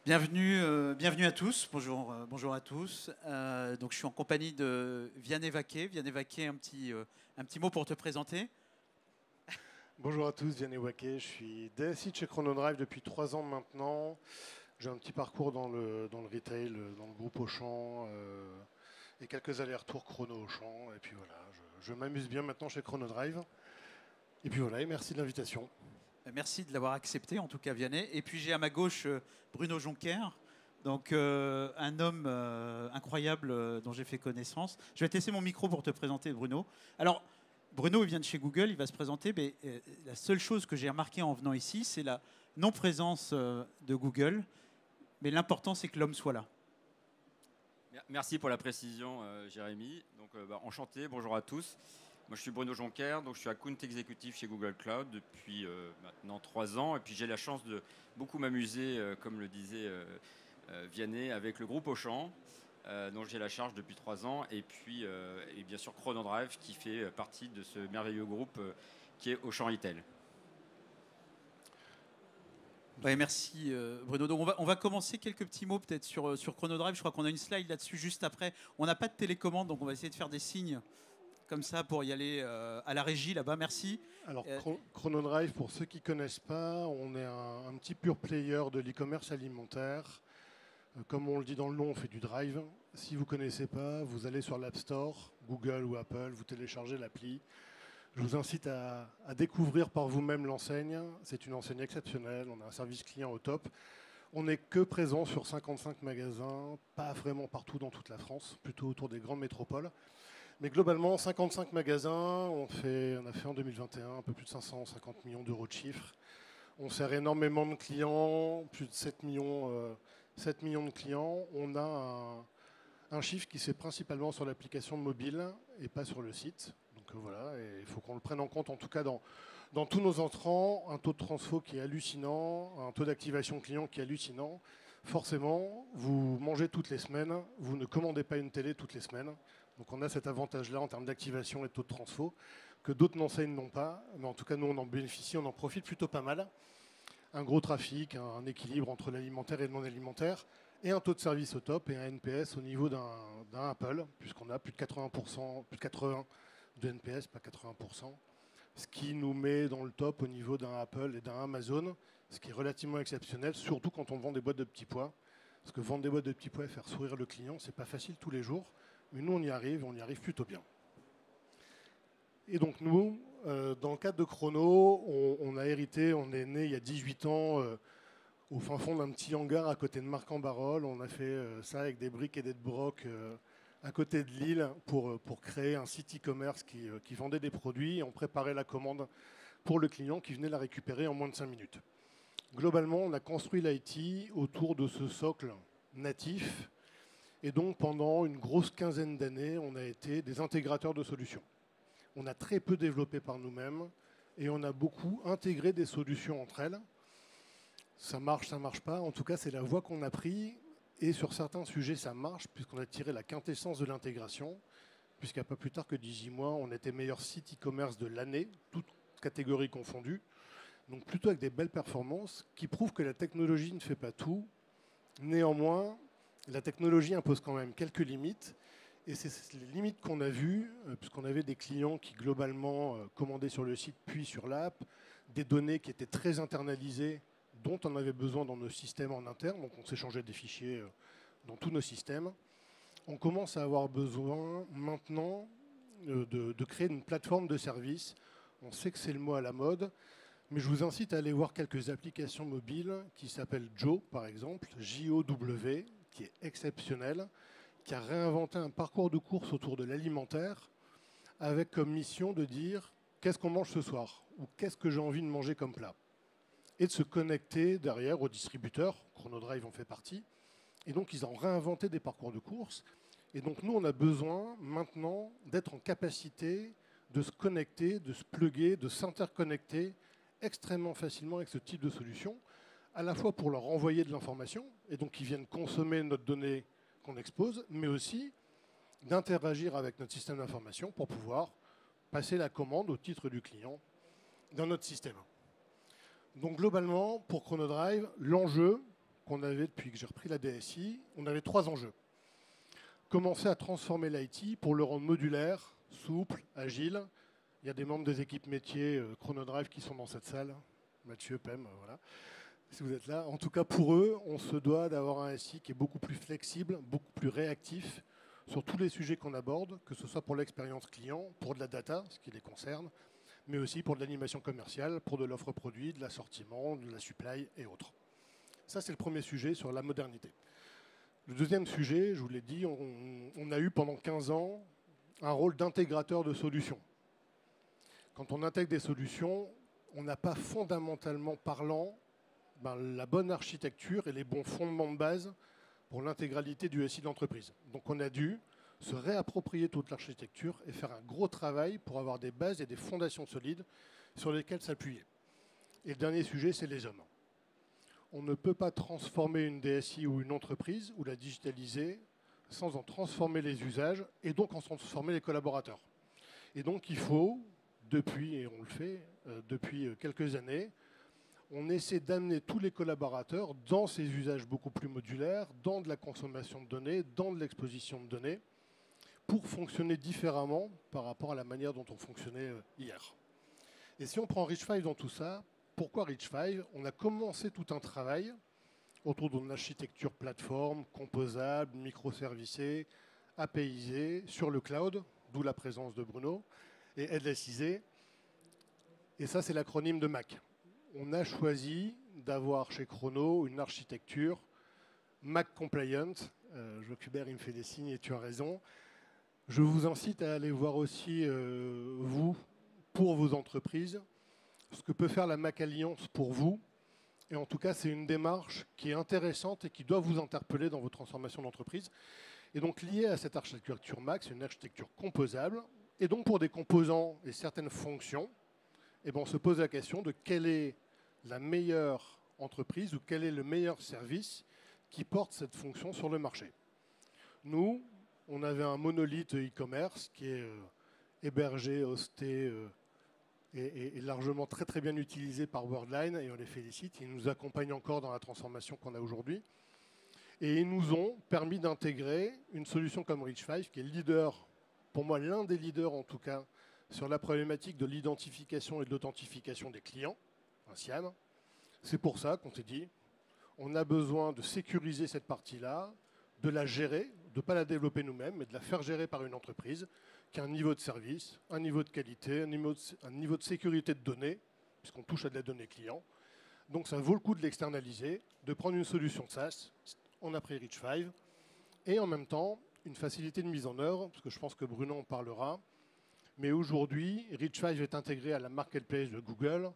Bienvenue à tous. Bonjour à tous. Donc, je suis en compagnie de Vianney Vaquet. Vianney Vaquet, un petit mot pour te présenter. Bonjour à tous, Vianney Vaquet. Je suis DSI de chez Chronodrive depuis 3 ans maintenant. J'ai un petit parcours dans le retail, dans le groupe Auchan, et quelques allers-retours chrono Auchan. Et puis voilà, je m'amuse bien maintenant chez Chronodrive. Et puis voilà, et merci de l'invitation. Merci de l'avoir accepté, en tout cas, Vianney. Et puis, j'ai à ma gauche Bruno Jonker, donc un homme incroyable dont j'ai fait connaissance. Je vais te laisser mon micro pour te présenter, Bruno. Alors, Bruno, il vient de chez Google, il va se présenter, mais la seule chose que j'ai remarquée en venant ici, c'est la non-présence de Google, mais l'important, c'est que l'homme soit là. Merci pour la précision, Jérémy. Donc, enchanté, bonjour à tous. Moi, je suis Bruno Jonker, donc je suis account exécutif chez Google Cloud depuis maintenant 3 ans. Et puis, j'ai la chance de beaucoup m'amuser, comme le disait Vianney, avec le groupe Auchan, dont j'ai la charge depuis 3 ans. Et puis, et bien sûr, Chronodrive, qui fait partie de ce merveilleux groupe qui est Auchan Retail. Ouais, merci Bruno. Donc on va commencer quelques petits mots peut-être sur Chronodrive. Je crois qu'on a une slide là-dessus juste après. On n'a pas de télécommande, donc on va essayer de faire des signes comme ça pour y aller à la régie là-bas. Merci. Alors Chronodrive, pour ceux qui ne connaissent pas, on est un petit pure player de l'e-commerce alimentaire. Comme on le dit dans le nom, on fait du drive. Si vous ne connaissez pas, vous allez sur l'App Store, Google ou Apple, vous téléchargez l'appli. Je vous incite à découvrir par vous-même l'enseigne. C'est une enseigne exceptionnelle. On a un service client au top. On n'est que présent sur 55 magasins, pas vraiment partout dans toute la France, plutôt autour des grandes métropoles. Mais globalement, 55 magasins. On a fait en 2021 un peu plus de 550 millions d'euros de chiffre. On sert énormément de clients, plus de 7 millions de clients. On a un chiffre qui se fait principalement sur l'application mobile et pas sur le site. Donc voilà, et il faut qu'on le prenne en compte, en tout cas dans tous nos entrants, un taux de transfo qui est hallucinant, un taux d'activation client qui est hallucinant. Forcément, vous mangez toutes les semaines, vous ne commandez pas une télé toutes les semaines. Donc on a cet avantage-là en termes d'activation et de taux de transfo que d'autres enseignes n'ont pas. Mais en tout cas, nous, on en bénéficie, on en profite plutôt pas mal. Un gros trafic, un équilibre entre l'alimentaire et le non-alimentaire, et un taux de service au top et un NPS au niveau d'un Apple, puisqu'on a plus de 80%, plus de 80 de NPS, pas 80%, ce qui nous met dans le top au niveau d'un Apple et d'un Amazon, ce qui est relativement exceptionnel, surtout quand on vend des boîtes de petits pois. Parce que vendre des boîtes de petits pois et faire sourire le client, c'est pas facile tous les jours, mais nous on y arrive plutôt bien. Et donc nous, dans le cadre de Chrono, on a hérité, on est né il y a 18 ans au fin fond d'un petit hangar à côté de Marc-en-Barœul. On a fait ça avec des briques et des brocs à côté de Lille pour créer un site e-commerce qui vendait des produits. On préparait la commande pour le client qui venait la récupérer en moins de 5 minutes. Globalement, on a construit l'IT autour de ce socle natif. Et donc, pendant une grosse quinzaine d'années, on a été des intégrateurs de solutions. On a très peu développé par nous-mêmes et on a beaucoup intégré des solutions entre elles. Ça marche pas. En tout cas, c'est la voie qu'on a prise. Et sur certains sujets, ça marche, puisqu'on a tiré la quintessence de l'intégration, puisqu'il n'y a pas plus tard que 18 mois, on était meilleur site e-commerce de l'année, toutes catégories confondues. Donc plutôt avec des belles performances, qui prouvent que la technologie ne fait pas tout. Néanmoins, la technologie impose quand même quelques limites. Et c'est les limites qu'on a vues, puisqu'on avait des clients qui globalement commandaient sur le site puis sur l'app, des données qui étaient très internalisées, dont on avait besoin dans nos systèmes en interne, donc on s'échangeait des fichiers dans tous nos systèmes. On commence à avoir besoin maintenant de créer une plateforme de service. On sait que c'est le mot à la mode, mais je vous incite à aller voir quelques applications mobiles qui s'appellent Jow, par exemple, J-O-W, qui est exceptionnel, qui a réinventé un parcours de course autour de l'alimentaire, avec comme mission de dire qu'est-ce qu'on mange ce soir, ou qu'est-ce que j'ai envie de manger comme plat, et de se connecter derrière aux distributeurs. Chronodrive en fait partie. Et donc, ils ont réinventé des parcours de course. Et donc, nous, on a besoin maintenant d'être en capacité de se connecter, de se plugger, de s'interconnecter extrêmement facilement avec ce type de solution, à la fois pour leur envoyer de l'information, et donc ils viennent consommer notre donnée qu'on expose, mais aussi d'interagir avec notre système d'information pour pouvoir passer la commande au titre du client dans notre système. Donc globalement, pour Chronodrive, l'enjeu qu'on avait depuis que j'ai repris la DSI, on avait 3 enjeux. Commencer à transformer l'IT pour le rendre modulaire, souple, agile. Il y a des membres des équipes métiers Chronodrive qui sont dans cette salle. Mathieu, Pem, voilà, si vous êtes là. En tout cas, pour eux, on se doit d'avoir un SI qui est beaucoup plus flexible, beaucoup plus réactif sur tous les sujets qu'on aborde, que ce soit pour l'expérience client, pour de la data, ce qui les concerne, mais aussi pour de l'animation commerciale, pour de l'offre produit, de l'assortiment, de la supply et autres. Ça, c'est le premier sujet sur la modernité. Le deuxième sujet, je vous l'ai dit, on a eu pendant 15 ans un rôle d'intégrateur de solutions. Quand on intègre des solutions, on n'a pas fondamentalement parlant la bonne architecture et les bons fondements de base pour l'intégralité du SI de l'entreprise. Donc on a dû se réapproprier toute l'architecture et faire un gros travail pour avoir des bases et des fondations solides sur lesquelles s'appuyer. Et le dernier sujet, c'est les hommes. On ne peut pas transformer une DSI ou une entreprise ou la digitaliser sans en transformer les usages et donc en transformer les collaborateurs. Et donc il faut, depuis, et on le fait depuis quelques années, on essaie d'amener tous les collaborateurs dans ces usages beaucoup plus modulaires, dans de la consommation de données, dans de l'exposition de données, pour fonctionner différemment par rapport à la manière dont on fonctionnait hier. Et si on prend Rich5 dans tout ça, pourquoi Rich5 ? On a commencé tout un travail autour d'une architecture plateforme, composable, microservicée, APIisée, sur le cloud, d'où la présence de Bruno, et headlessisée. Et ça, c'est l'acronyme de MAC. On a choisi d'avoir chez Chrono une architecture MAC compliant. Jocubert, il me fait des signes et tu as raison. Je vous incite à aller voir aussi, vous, pour vos entreprises, ce que peut faire la MAC Alliance pour vous. Et en tout cas, c'est une démarche qui est intéressante et qui doit vous interpeller dans vos transformations d'entreprise. Et donc, liée à cette architecture MAC, c'est une architecture composable. Et donc, pour des composants et certaines fonctions, eh ben, on se pose la question de quelle est la meilleure entreprise ou quel est le meilleur service qui porte cette fonction sur le marché. Nous, on avait un monolithe e-commerce qui est hébergé, hosté et largement très très bien utilisé par Worldline et on les félicite. Ils nous accompagnent encore dans la transformation qu'on a aujourd'hui. Et ils nous ont permis d'intégrer une solution comme Rich5 qui est le leader, pour moi l'un des leaders en tout cas, sur la problématique de l'identification et de l'authentification des clients, un SIAM. C'est pour ça qu'on s'est dit, on a besoin de sécuriser cette partie-là, de la gérer, de ne pas la développer nous-mêmes, mais de la faire gérer par une entreprise qui a un niveau de service, un niveau de qualité, un niveau de sécurité de données, puisqu'on touche à de la donnée client. Donc ça vaut le coup de l'externaliser, de prendre une solution SaaS, on a pris Rich5, et en même temps, une facilité de mise en œuvre, parce que je pense que Bruno en parlera. Mais aujourd'hui, Rich5 est intégré à la marketplace de Google.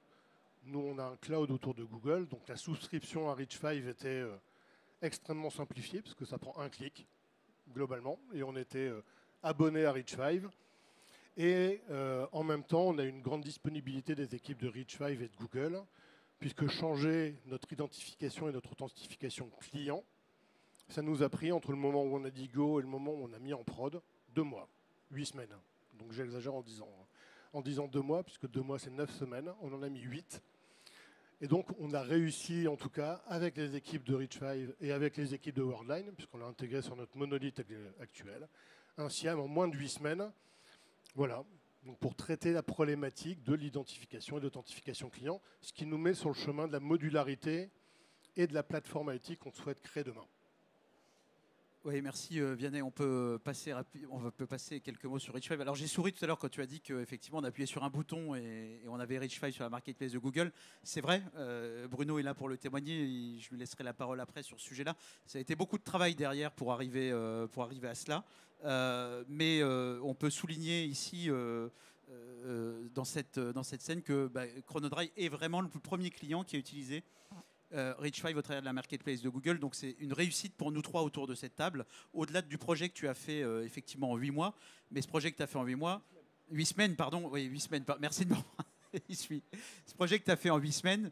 Nous, on a un cloud autour de Google. Donc la souscription à Rich5 était extrêmement simplifiée, parce que ça prend un clic, globalement. Et on était abonné à Rich5. Et en même temps, on a une grande disponibilité des équipes de Rich5 et de Google, puisque changer notre identification et notre authentification client, ça nous a pris entre le moment où on a dit go et le moment où on a mis en prod 2 mois, 8 semaines. Donc j'exagère en disant 2 mois, puisque 2 mois c'est 9 semaines, on en a mis 8. Et donc on a réussi en tout cas avec les équipes de Rich5 et avec les équipes de Worldline, puisqu'on l'a intégré sur notre monolithe actuel, un SIAM en moins de 8 semaines. Voilà, donc pour traiter la problématique de l'identification et de l'authentification client, ce qui nous met sur le chemin de la modularité et de la plateforme IT qu'on souhaite créer demain. Oui, merci Vianney. On peut passer quelques mots sur Rich5. Alors j'ai souri tout à l'heure quand tu as dit qu'effectivement on appuyait sur un bouton et on avait Rich5 sur la marketplace de Google. C'est vrai, Bruno est là pour le témoigner. Je lui laisserai la parole après sur ce sujet-là. Ça a été beaucoup de travail derrière pour arriver à cela. Mais on peut souligner ici dans cette scène que Chronodrive est vraiment le premier client qui a utilisé Rich5 au travers de la marketplace de Google. Donc c'est une réussite pour nous 3 autour de cette table, au-delà du projet que tu as fait effectivement en 8 mois. Mais ce projet que tu as fait en 8 semaines, pardon, oui, 8 semaines, merci de me ce projet que tu as fait en 8 semaines,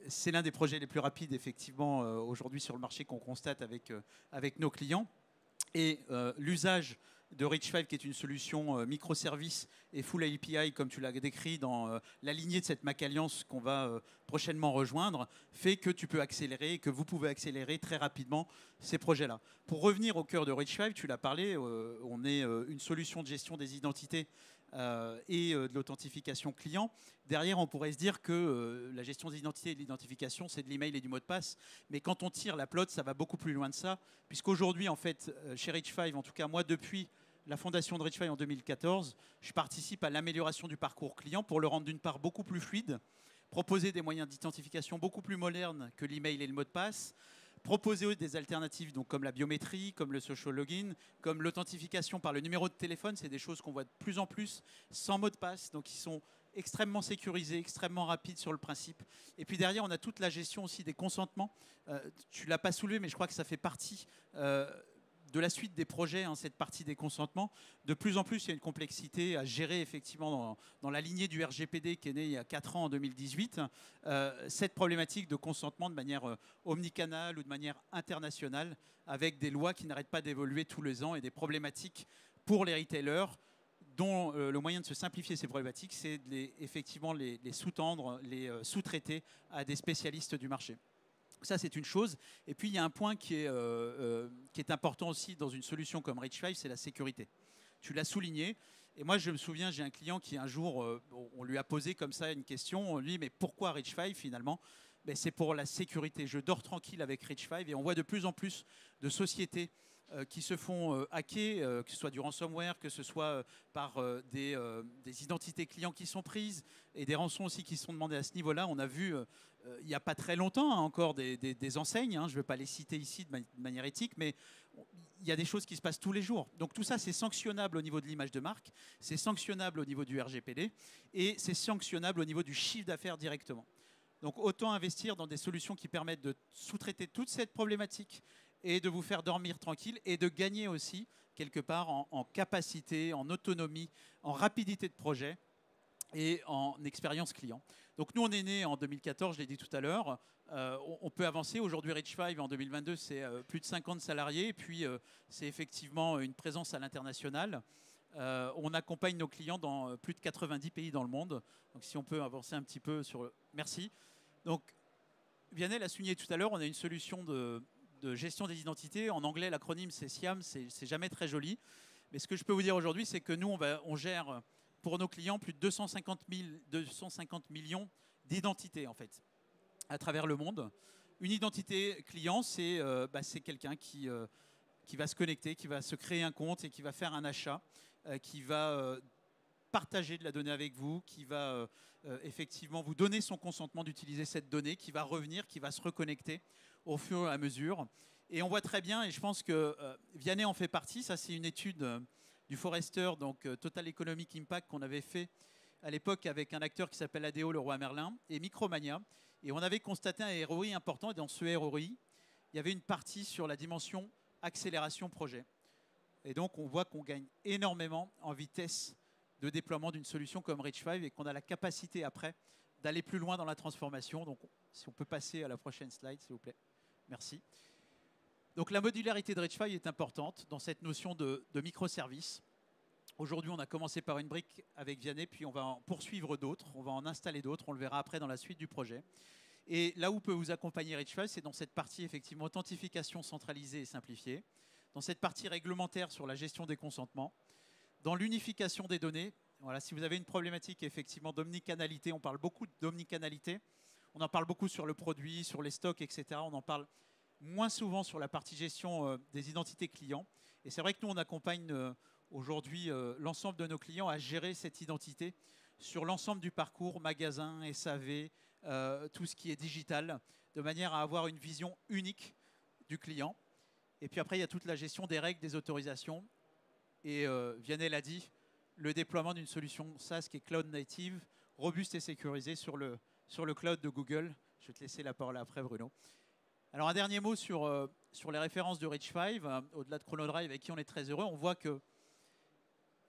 c'est l'un des projets les plus rapides effectivement aujourd'hui sur le marché qu'on constate avec nos clients. Et l'usage de Rich5, qui est une solution microservice et full API, comme tu l'as décrit dans la lignée de cette Mac Alliance qu'on va prochainement rejoindre, fait que tu peux accélérer, que vous pouvez accélérer très rapidement ces projets-là. Pour revenir au cœur de Rich5, tu l'as parlé, on est une solution de gestion des identités et de l'authentification client. Derrière, on pourrait se dire que la gestion des identités et de l'identification, c'est de l'email et du mot de passe. Mais quand on tire la pelote, ça va beaucoup plus loin de ça. Puisqu'aujourd'hui, en fait, chez Rich5, en tout cas moi, depuis la fondation de Rich5 en 2014, je participe à l'amélioration du parcours client pour le rendre d'une part beaucoup plus fluide, proposer des moyens d'identification beaucoup plus modernes que l'email et le mot de passe, proposer des alternatives donc comme la biométrie, comme le social login, comme l'authentification par le numéro de téléphone. C'est des choses qu'on voit de plus en plus sans mot de passe, donc ils sont extrêmement sécurisés, extrêmement rapides sur le principe. Et puis derrière, on a toute la gestion aussi des consentements. Tu ne l'as pas soulevé, mais je crois que ça fait partie de la suite des projets, hein, cette partie des consentements. De plus en plus, il y a une complexité à gérer effectivement dans la lignée du RGPD qui est né il y a 4 ans en 2018, cette problématique de consentement de manière omnicanale ou de manière internationale, avec des lois qui n'arrêtent pas d'évoluer tous les ans et des problématiques pour les retailers dont le moyen de se simplifier ces problématiques, c'est effectivement les sous-tendre, les sous-traiter à des spécialistes du marché. Ça, c'est une chose. Et puis, il y a un point qui est important aussi dans une solution comme Rich5, c'est la sécurité. Tu l'as souligné. Et moi, je me souviens, j'ai un client qui, un jour, on lui a posé comme ça une question. On lui dit, mais pourquoi Rich5 finalement? Ben, c'est pour la sécurité. Je dors tranquille avec Rich5. Et on voit de plus en plus de sociétés qui se font hacker, que ce soit du ransomware, que ce soit par des identités clients qui sont prises et des rançons aussi qui sont demandées à ce niveau-là. On a vu il n'y a pas très longtemps encore des enseignes, hein, je ne vais pas les citer ici de manière éthique, mais il y a des choses qui se passent tous les jours. Donc tout ça, c'est sanctionnable au niveau de l'image de marque, c'est sanctionnable au niveau du RGPD et c'est sanctionnable au niveau du chiffre d'affaires directement. Donc autant investir dans des solutions qui permettent de sous-traiter toute cette problématique et de vous faire dormir tranquille et de gagner aussi quelque part en capacité, en autonomie, en rapidité de projet et en expérience client. Donc nous, on est né en 2014, je l'ai dit tout à l'heure. On peut avancer. Aujourd'hui, Rich5, en 2022, c'est plus de 50 salariés. Et puis, c'est effectivement une présence à l'international. On accompagne nos clients dans plus de 90 pays dans le monde. Donc si on peut avancer un petit peu sur... Merci. Donc, Vianney l'a souligné tout à l'heure, on a une solution de gestion des identités. En anglais, l'acronyme, c'est SIAM. C'est jamais très joli. Mais ce que je peux vous dire aujourd'hui, c'est que nous, on gère... pour nos clients, plus de 250 millions d'identités, en fait, à travers le monde. Une identité client, c'est quelqu'un qui va se connecter, qui va se créer un compte et qui va faire un achat, qui va partager de la donnée avec vous, qui va effectivement vous donner son consentement d'utiliser cette donnée, qui va revenir, qui va se reconnecter au fur et à mesure. Et on voit très bien, et je pense que Vianney en fait partie, ça c'est une étude... du Forrester, donc Total Economic Impact, qu'on avait fait à l'époque avec un acteur qui s'appelle ADO, Leroy Merlin, et Micromania. Et on avait constaté un ROI important. Et dans ce ROI, il y avait une partie sur la dimension accélération projet. Et donc, on voit qu'on gagne énormément en vitesse de déploiement d'une solution comme Rich5 et qu'on a la capacité après d'aller plus loin dans la transformation. Donc, si on peut passer à la prochaine slide, s'il vous plaît. Merci. Donc la modularité de Rich5 est importante dans cette notion de microservice. Aujourd'hui, on a commencé par une brique avec Vianney, puis on va en poursuivre d'autres, on va en installer d'autres, on le verra après dans la suite du projet. Et là où peut vous accompagner Rich5, c'est dans cette partie effectivement authentification centralisée et simplifiée, dans cette partie réglementaire sur la gestion des consentements, dans l'unification des données. Voilà, si vous avez une problématique effectivement d'omnicanalité, on parle beaucoup d'omnicanalité, on en parle beaucoup sur le produit, sur les stocks, etc. On en parle moins souvent sur la partie gestion des identités clients. Et c'est vrai que nous, on accompagne aujourd'hui l'ensemble de nos clients à gérer cette identité sur l'ensemble du parcours, magasin, SAV, tout ce qui est digital, de manière à avoir une vision unique du client. Et puis après, il y a toute la gestion des règles, des autorisations. Et Vianney l'a dit, le déploiement d'une solution SaaS qui est cloud native, robuste et sécurisée sur le cloud de Google. Je vais te laisser la parole après, Bruno. Alors un dernier mot sur les références de Rich5, au-delà de ChronoDrive avec qui on est très heureux, on voit que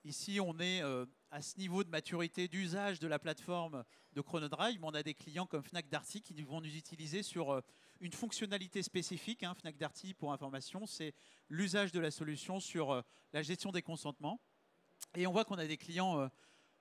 Ici, on est à ce niveau de maturité d'usage de la plateforme de Chronodrive, mais on a des clients comme Fnac Darty qui vont nous utiliser sur une fonctionnalité spécifique. Fnac Darty, pour information, c'est l'usage de la solution sur la gestion des consentements. Et on voit qu'on a des clients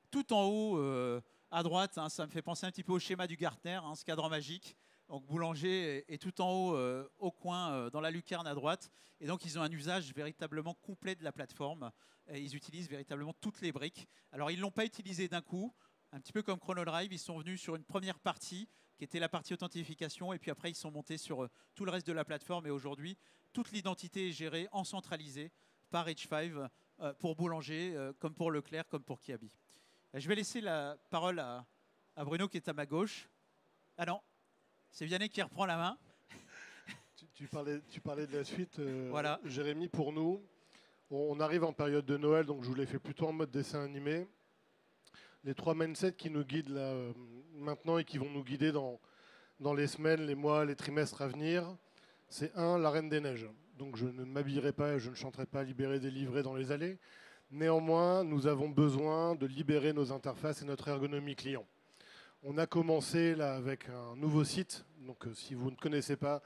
tout en haut à droite. Ça me fait penser un petit peu au schéma du Gartner, ce cadran magique. Donc boulanger est tout en haut, au coin, dans la lucarne à droite. Et donc ils ont un usage véritablement complet de la plateforme. Et ils utilisent véritablement toutes les briques. Alors ils ne l'ont pas utilisé d'un coup. Un petit peu comme Chronodrive, ils sont venus sur une première partie qui était la partie authentification. Et puis après, ils sont montés sur tout le reste de la plateforme. Et aujourd'hui, toute l'identité est gérée en centralisé par H5 pour Boulanger, comme pour Leclerc, comme pour Kiabi. Je vais laisser la parole à Bruno qui est à ma gauche. Ah non, c'est Vianney qui reprend la main. Tu parlais de la suite, voilà. Jérémy, pour nous. On arrive en période de Noël, donc je vous l'ai fait plutôt en mode dessin animé. Les 3 mindsets qui nous guident là, maintenant et qui vont nous guider dans les semaines, les mois, les trimestres à venir, c'est 1, la Reine des Neiges. Donc je ne m'habillerai pas et je ne chanterai pas libéré, délivré dans les allées. Néanmoins, nous avons besoin de libérer nos interfaces et notre ergonomie client. On a commencé là avec un nouveau site. Donc si vous ne connaissez pas,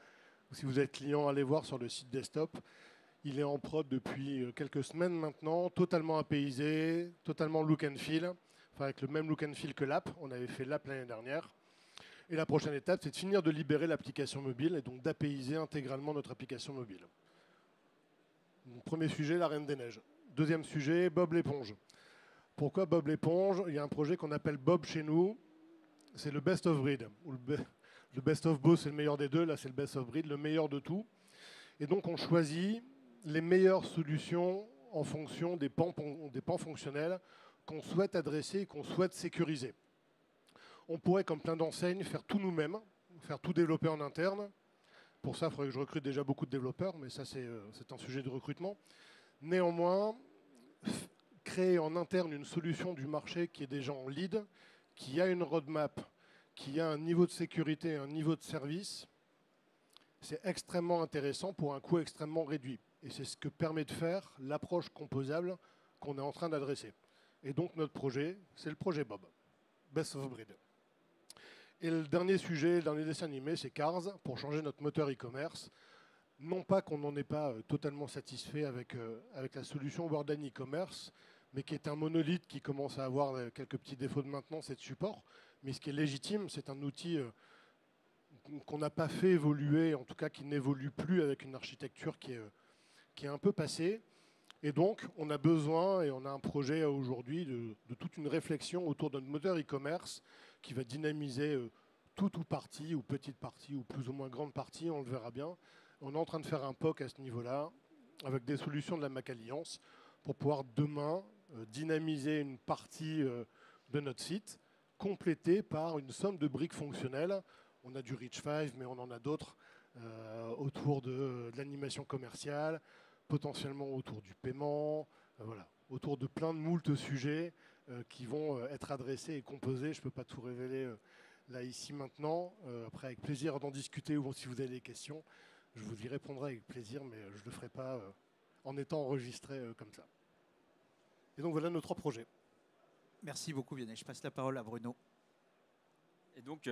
ou si vous êtes client, allez voir sur le site desktop. Il est en prod depuis quelques semaines maintenant, totalement apaisé, totalement look and feel, enfin avec le même look and feel que l'app. On avait fait l'app l'année dernière. Et la prochaine étape, c'est de finir de libérer l'application mobile et donc d'apaiser intégralement notre application mobile. Donc, premier sujet, la Reine des Neiges. Deuxième sujet, Bob l'éponge. Pourquoi Bob l'éponge? Il y a un projet qu'on appelle Bob chez nous. C'est le best of breed. Le best of both, c'est le meilleur des deux. Là, c'est le best of breed, le meilleur de tout. Et donc, on choisit les meilleures solutions en fonction des pans fonctionnels qu'on souhaite adresser et qu'on souhaite sécuriser. On pourrait, comme plein d'enseignes, faire tout nous-mêmes, faire tout développer en interne. Pour ça, il faudrait que je recrute déjà beaucoup de développeurs, mais ça, c'est un sujet de recrutement. Néanmoins, créer en interne une solution du marché qui est déjà en lead, qui a une roadmap, qui a un niveau de sécurité, un niveau de service, c'est extrêmement intéressant pour un coût extrêmement réduit. Et c'est ce que permet de faire l'approche composable qu'on est en train d'adresser. Et donc notre projet, c'est le projet Bob, Best of Breed. Et le dernier sujet, le dernier dessin animé, c'est Cars, pour changer notre moteur e-commerce. Non pas qu'on n'en est pas totalement satisfait avec la solution Warden e-commerce, mais qui est un monolithe qui commence à avoir quelques petits défauts de maintenance et de support. Mais ce qui est légitime, c'est un outil qu'on n'a pas fait évoluer, en tout cas qui n'évolue plus avec une architecture qui est un peu passée. Et donc, on a besoin, et on a un projet aujourd'hui, de toute une réflexion autour d'un moteur e-commerce qui va dynamiser toute ou partie, ou petite partie, ou plus ou moins grande partie, on le verra bien. On est en train de faire un POC à ce niveau-là, avec des solutions de la Mac Alliance, pour pouvoir demain dynamiser une partie de notre site, complétée par une somme de briques fonctionnelles. On a du Reach 5, mais on en a d'autres autour de l'animation commerciale, potentiellement autour du paiement, voilà, autour de plein de moultes sujets qui vont être adressés et composés. Je ne peux pas tout révéler là, ici, maintenant. Après, avec plaisir d'en discuter, ou si vous avez des questions, je vous y répondrai avec plaisir, mais je ne le ferai pas en étant enregistré comme ça. Et donc, voilà nos 3 projets. Merci beaucoup, Vianney. Je passe la parole à Bruno. Et donc,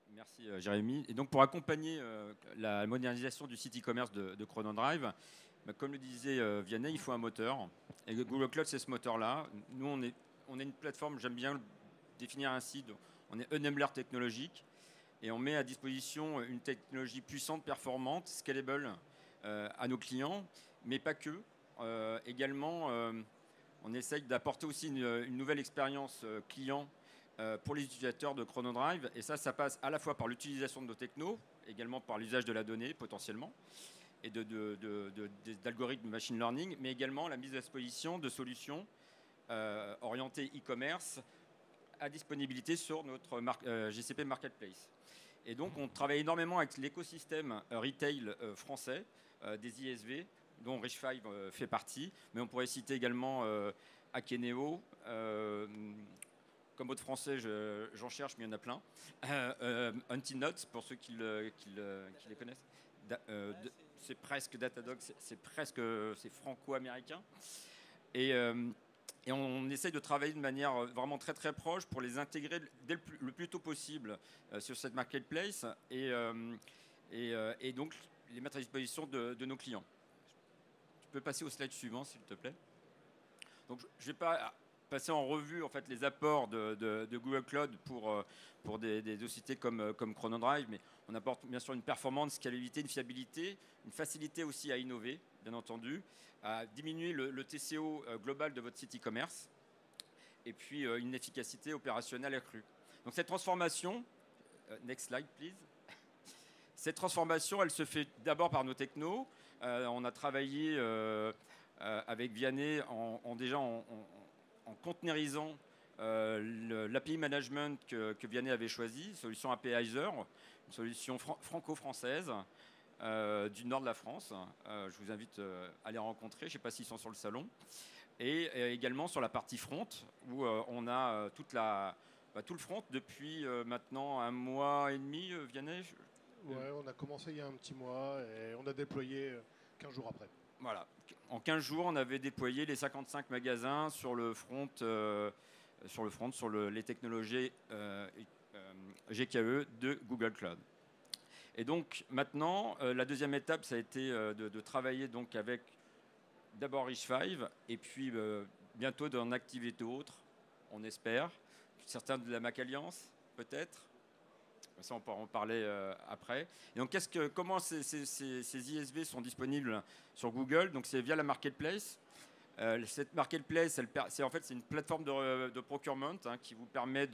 merci Jérémy. Et donc, pour accompagner la modernisation du site e-commerce de Chronodrive, comme le disait Vianney, il faut un moteur. Et Google Cloud, c'est ce moteur-là. Nous, on est une plateforme, j'aime bien le définir ainsi, on est enabler technologique. Et on met à disposition une technologie puissante, performante, scalable à nos clients, mais pas que. Également, on essaye d'apporter aussi une nouvelle expérience client pour les utilisateurs de Chronodrive. Et ça passe à la fois par l'utilisation de nos technos, également par l'usage de la donnée potentiellement, et d'algorithmes de machine learning, mais également la mise à disposition de solutions orientées e-commerce à disponibilité sur notre GCP Marketplace. Et donc, on travaille énormément avec l'écosystème retail français, des ISV, dont Rich5 fait partie, mais on pourrait citer également Akeneo, comme autre français, j'en cherche, mais il y en a plein. Antinotes, pour ceux qui les connaissent. C'est presque Datadog, c'est franco-américain. Et Et on essaye de travailler de manière vraiment très très proche pour les intégrer dès le plus tôt possible sur cette marketplace et donc les mettre à disposition de nos clients. Tu peux passer au slide suivant, s'il te plaît. Donc, je ne vais pas passer en revue en fait, les apports de Google Cloud pour des sociétés comme Chronodrive, mais on apporte bien sûr une performance, une scalabilité, une fiabilité, une facilité aussi à innover, bien entendu, à diminuer le TCO global de votre site e-commerce, et puis une efficacité opérationnelle accrue. Donc cette transformation, next slide please. Cette transformation, elle se fait d'abord par nos technos. On a travaillé avec Vianney en conteneurisant l'API management que Vianney avait choisi, solution APIzer, une solution franco-française du nord de la France. Je vous invite à les rencontrer, je ne sais pas s'ils sont sur le salon. Et également sur la partie front, où on a tout le front depuis maintenant 1 mois et demi, Vianney. Ouais, on a commencé il y a un petit mois et on a déployé 15 jours après. Voilà. En 15 jours, on avait déployé les 55 magasins sur le front, sur les technologies GKE de Google Cloud. Et donc maintenant, la deuxième étape, ça a été de travailler donc avec d'abord Rich5 et puis bientôt d'en activer d'autres, on espère. Certains de la Mac Alliance, peut-être. Ça, on pourra en parler après. Et donc, comment ces ISV sont disponibles sur Google? Donc, c'est via la marketplace. Cette marketplace, c'est une plateforme de procurement qui vous permet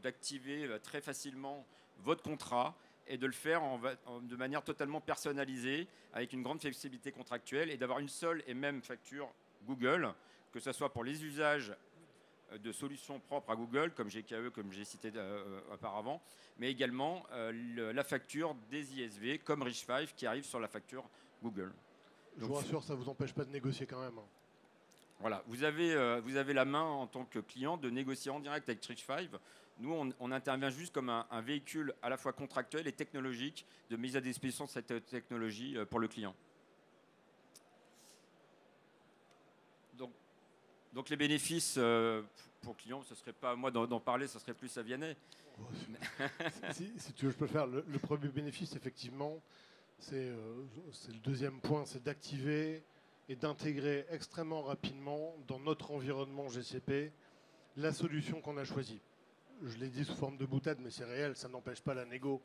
d'activer très facilement votre contrat et de le faire de manière totalement personnalisée, avec une grande flexibilité contractuelle et d'avoir une seule et même facture Google, que ce soit pour les usages de solutions propres à Google, comme GKE, comme j'ai cité auparavant, mais également la facture des ISV, comme Rich5, qui arrive sur la facture Google. Je vous rassure, ça ne vous empêche pas de négocier quand même. Voilà, vous avez la main en tant que client de négocier en direct avec Rich5. Nous, on intervient juste comme un véhicule à la fois contractuel et technologique de mise à disposition de cette technologie pour le client. Donc les bénéfices pour clients, ce ne serait pas à moi d'en parler, ce serait plus à Vianney. Si tu veux, je peux le faire. Le premier bénéfice, effectivement, c'est le deuxième point, c'est d'activer et d'intégrer extrêmement rapidement dans notre environnement GCP la solution qu'on a choisie. Je l'ai dit sous forme de boutade, mais c'est réel, ça n'empêche pas la négo.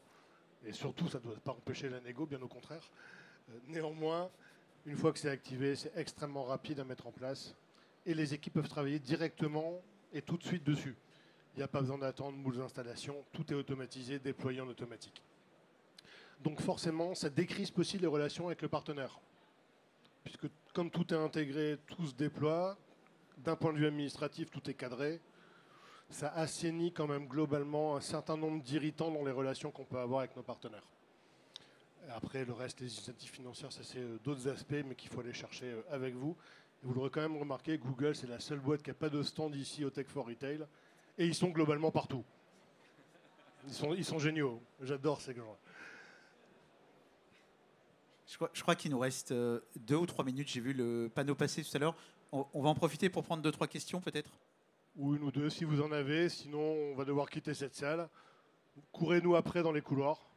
Et surtout, ça ne doit pas empêcher la négo, bien au contraire. Néanmoins, une fois que c'est activé, c'est extrêmement rapide à mettre en place. Et les équipes peuvent travailler directement et tout de suite dessus. Il n'y a pas besoin d'attendre moules d'installation, tout est automatisé, déployé en automatique. Donc forcément, ça décrispe aussi les relations avec le partenaire. Puisque comme tout est intégré, tout se déploie, d'un point de vue administratif, tout est cadré, ça assainit quand même globalement un certain nombre d'irritants dans les relations qu'on peut avoir avec nos partenaires. Après, le reste, les initiatives financières, ça c'est d'autres aspects, mais qu'il faut aller chercher avec vous. Et vous l'aurez quand même remarqué, Google, c'est la seule boîte qui n'a pas de stand ici au Tech for Retail. Et ils sont globalement partout. Ils sont géniaux. J'adore ces gens. Je crois qu'il nous reste 2 ou 3 minutes. J'ai vu le panneau passer tout à l'heure. On va en profiter pour prendre 2-3 questions peut-être. Ou 1 ou 2 si vous en avez. Sinon, on va devoir quitter cette salle. Courez-nous après dans les couloirs.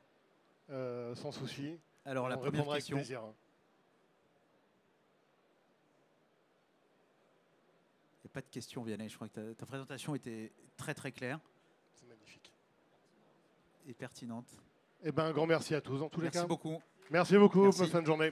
Sans souci. Alors la première question. Avec plaisir. Il n'y a pas de questions, Vianney. Je crois que ta présentation était très très claire. C'est magnifique. Et pertinente. Eh ben, un grand merci à tous, en tous les cas. Merci beaucoup. Merci beaucoup. Merci. Bonne fin de journée.